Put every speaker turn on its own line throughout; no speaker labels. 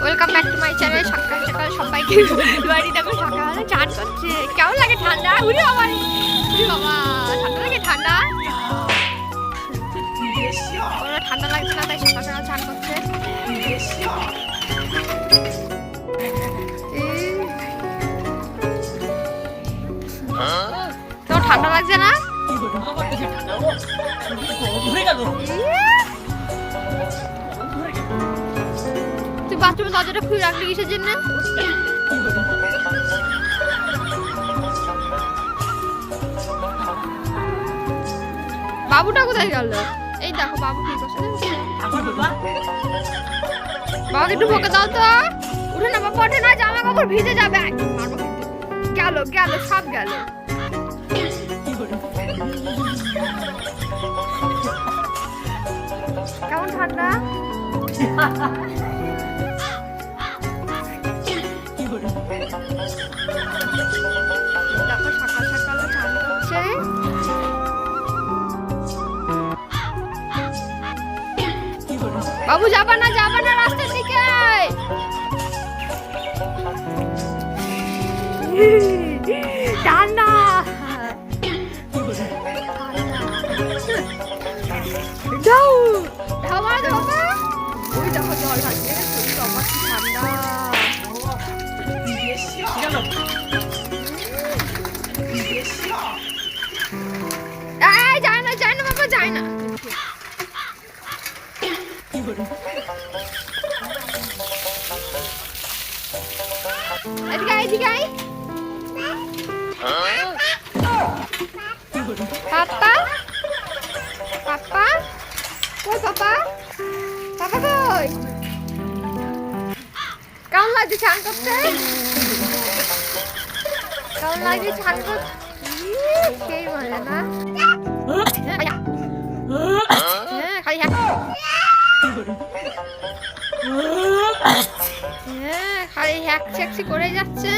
Welcome back to my channel. সকাল সকাল সবাইকে বাড়ি দেখো সকালে চান করছে। কেমন লাগে ঠান্ডা? উড়ি বাবা, উড়ি বাবা, ঠান্ডা লাগে ঠান্ডা? ওরা ঠান্ডা লাগছে না তাই সকাল সকাল চান করছে। তোর ঠান্ডা লাগছে না? তুই বাথরুমে দরজাটা খুলে রাখলি কিসের জন্য? বাবুটা কোথায় গেল? এই দেখো বাবু কি করছে। বাবাকে একটু বকে দাও তো। উঠে না বাবা, ওঠে না, জামা কাপড় ভিজে যাবে। গেল গেল সব গেল। কেমন ঠান্ডা? দেখো সকাল সকাল চান করছে। বাবু যাবা না, যাবা না রাস্তার দিকে। ঠান্ডা যাও ধামার বাবা। ওই দেখো জল খাচ্ছে। বাবা কি ঠান্ডা। যায় না, যায় না বাবা, যায় না। এদিকে এদিকে পাপা, পাপা কই? পাপা, পাপা কই? কেমন লাগছে চান করতে? কেমন লাগছে চান করতে? সেই মজা না? হ্যাঁ খালি খালি হ্যাকছি করে যাচ্ছে।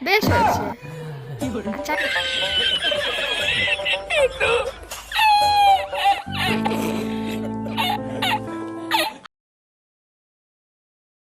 বেশ হয়েছে। আচ্ছা